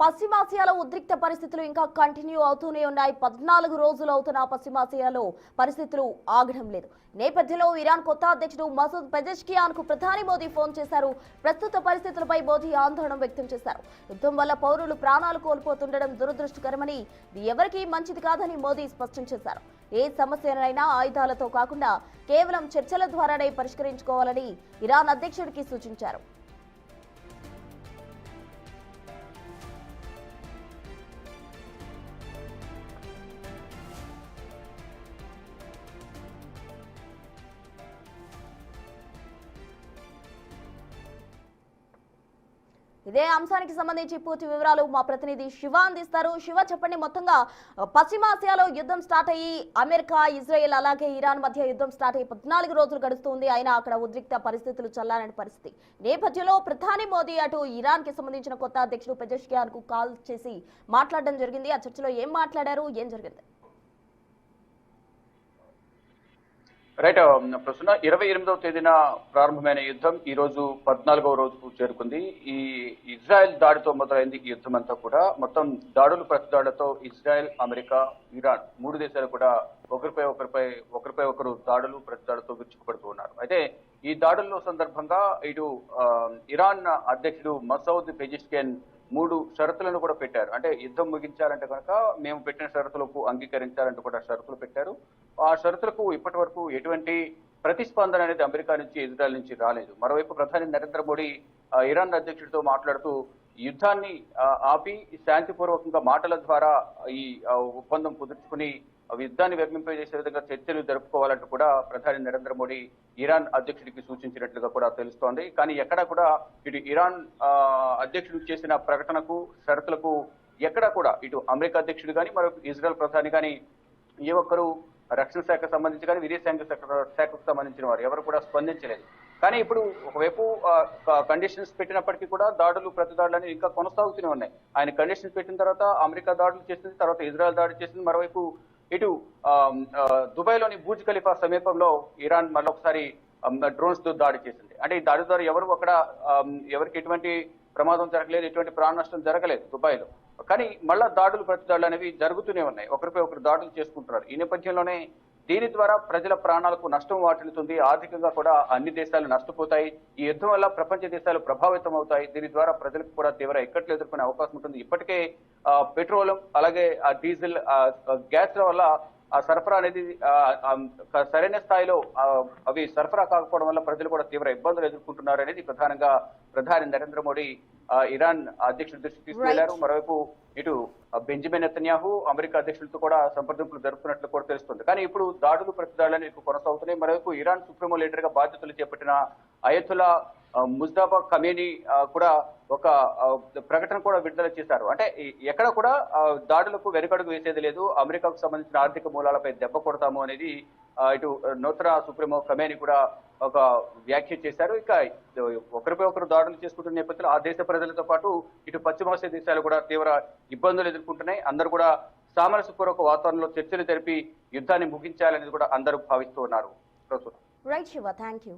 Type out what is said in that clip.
పశ్చిమాసియాలో ఉద్రిక్త పరిస్థితులు ఇంకా కంటిన్యూ అవుతూనే ఉన్నాయి. 14 రోజులు అవుతున్న పశ్చిమాసియాలో పరిస్థితులు ఆగడం లేదు. నేపథ్యంలో ఇరాన్ కొత్త అధ్యక్షుడు మసూద్ పెజెష్కియాన్ కు ప్రధాని మోదీ ఫోన్ చేశారు. ప్రస్తుత పరిస్థితులపై మోదీ ఆందోళన వ్యక్తం చేశారు. యుద్ధం వల్ల పౌరులు ప్రాణాలు కోల్పోతుండడం దురదృష్టకరమని, ఇది ఎవరికీ మంచిది కాదని మోదీ స్పష్టం చేశారు. ఏ సమస్యనైనా ఆయుధాలతో కాకుండా కేవలం చర్చల ద్వారానే పరిష్కరించుకోవాలని ఇరాన్ అధ్యక్షుడికి సూచించారు. ఇదే అంశానికి సంబంధించి పూర్తి వివరాలు మా ప్రతినిధి శివ అందిస్తారు. శివ, చెప్పండి, మొత్తంగా పశ్చిమాసియాలో యుద్ధం స్టార్ట్ అయ్యి అమెరికా, ఇజ్రాయెల్ అలాగే ఇరాన్ మధ్య యుద్ధం స్టార్ట్ అయ్యి 14 రోజులు గడుస్తుంది. అయినా అక్కడ ఉద్రిక్త పరిస్థితులు చల్లారని పరిస్థితి. నేపథ్యంలో ప్రధాని మోదీ అటు ఇరాన్ కి సంబంధించిన కొత్త అధ్యక్షుడు పెజెష్కియాన్ కు కాల్ చేసి మాట్లాడడం జరిగింది. ఆ చర్చలో ఏం మాట్లాడారు, ఏం జరిగింది? రైట్. ప్రస్తుతం 28వ తేదీన ప్రారంభమైన యుద్ధం ఈ రోజు 14వ రోజుకు చేరుకుంది. ఈ ఇజ్రాయెల్ దాడితో మొదలైంది ఈ యుద్ధం అంతా కూడా. మొత్తం దాడులు ప్రతిదాడులతో ఇజ్రాయెల్, అమెరికా, ఇరాన్ 3 దేశాలు కూడా ఒకరిపై ఒకరు దాడులు ప్రతిదాడులతో విరుచుకుపడుతూ ఉన్నారు. అయితే ఈ దాడుల్లో సందర్భంగా ఇటు ఇరాన్ అధ్యక్షుడు మసౌద్ పెజెష్కియాన్ 3 షరతులను కూడా పెట్టారు. అంటే యుద్ధం ముగించాలంటే కనుక మేము పెట్టిన షరతులకు అంగీకరించాలంటూ కూడా షరతులు పెట్టారు. ఆ షరతులకు ఇప్పటి వరకు ఎటువంటి ప్రతిస్పందన అనేది అమెరికా నుంచి, ఇజ్రాయెల్ నుంచి రాలేదు. మరోవైపు ప్రధాని నరేంద్ర మోడీ ఇరాన్ అధ్యక్షుడితో మాట్లాడుతూ యుద్ధాన్ని ఆపి శాంతిపూర్వకంగా మాటల ద్వారా ఈ ఒప్పందం కుదుర్చుకుని యుద్ధాన్ని విరమింపజేసే విధంగా చర్చలు జరుపుకోవాలంటూ కూడా ప్రధాని నరేంద్ర మోడీ ఇరాన్ అధ్యక్షుడికి సూచించినట్లుగా కూడా తెలుస్తోంది. కానీ ఎక్కడా కూడా ఇటు ఇరాన్ అధ్యక్షుడు చేసిన ప్రకటనకు, షరతులకు ఎక్కడా కూడా ఇటు అమెరికా అధ్యక్షుడు కానీ, మరొక ఇజ్రాయెల్ ప్రధాని కానీ, ఏ ఒక్కరు రక్షణ శాఖకు సంబంధించి కానీ, విదేశాంగ శాఖకు సంబంధించిన వారు ఎవరు కూడా స్పందించలేదు. కానీ ఇప్పుడు ఒకవైపు కండిషన్స్ పెట్టినప్పటికీ కూడా దాడులు ప్రతిదాడులు అనేవి ఇంకా కొనసాగుతూనే ఉన్నాయి. ఆయన కండిషన్స్ పెట్టిన తర్వాత అమెరికా దాడులు చేసింది, తర్వాత ఇజ్రాయెల్ దాడి చేసింది. మరోవైపు ఇటు దుబాయ్లోని బుర్జ్ ఖలీఫా సమీపంలో ఇరాన్ మరొకసారి డ్రోన్స్ తో దాడి చేసింది. అంటే ఈ దాడి ద్వారా ఎవరికి ఎటువంటి ప్రమాదం జరగలేదు, ఎటువంటి ప్రాణ నష్టం జరగలేదు దుబాయ్లో. కానీ మళ్ళా దాడులు ప్రతిదాడులు అనేవి జరుగుతూనే ఉన్నాయి. ఒకరిపై ఒకరు దాడులు చేసుకుంటున్నారు. ఈ నేపథ్యంలోనే దీని ద్వారా ప్రజల ప్రాణాలకు నష్టం వాటిల్లుతుంది. ఆర్థికంగా కూడా అన్ని దేశాలు నష్టపోతాయి. ఈ యుద్ధం వల్ల ప్రపంచ దేశాలు ప్రభావితం అవుతాయి. దీని ద్వారా ప్రజలకు కూడా తీవ్ర ఇక్కట్లు ఎదుర్కొనే అవకాశం ఉంటుంది. ఇప్పటికే పెట్రోల్, అలాగే డీజిల్, గ్యాస్ వల్ల ఆ సరఫరా అనేది సరైన స్థాయిలో అవి సరఫరా కాకపోవడం వల్ల ప్రజలు కూడా తీవ్ర ఇబ్బందులు ఎదుర్కొంటున్నారు అనేది ప్రధానంగా ప్రధాని నరేంద్ర మోడీ ఇరాన్ అధ్యక్షుడి దృష్టికి తీసుకువెళ్లారు. మరోవైపు ఇటు బెంజమిన్ నెతన్యాహు అమెరికా అధ్యక్షులతో కూడా సంప్రదింపులు జరుపుతున్నట్లు కూడా తెలుస్తుంది. కానీ ఇప్పుడు దాడులు ప్రతిదాడులను ఎక్కువ కొనసాగుతున్నాయి. మరోవైపు ఇరాన్ సుప్రీమో లీడర్ గా బాధ్యతలు చేపట్టిన అయతుల్లా ముజ్తబా ఖమేనీ కూడా ఒక ప్రకటన కూడా విడుదల చేశారు. అంటే ఎక్కడ కూడా దాడులకు వెనుకడుగు వేసేది లేదు, అమెరికాకు సంబంధించిన ఆర్థిక మూలాలపై దెబ్బ కొడతాము అనేది ఇటు నూతన సుప్రీమో ఖమేనీ కూడా ఒక వ్యాఖ్య చేశారు. ఇక ఒకరిపై ఒకరు దాడులు చేసుకుంటున్న నేపథ్యంలో ఆ దేశ ప్రజలతో పాటు ఇటు పశ్చిమాసియా దేశాలు కూడా తీవ్ర ఇబ్బందులు ఎదుర్కొంటున్నాయి. అందరూ కూడా సామరస్యపూర్వక వాతావరణంలో చర్చలు జరిపి యుద్ధాన్ని ముగించాలనేది కూడా అందరూ భావిస్తూ ఉన్నారు. Right Shiva, thank you.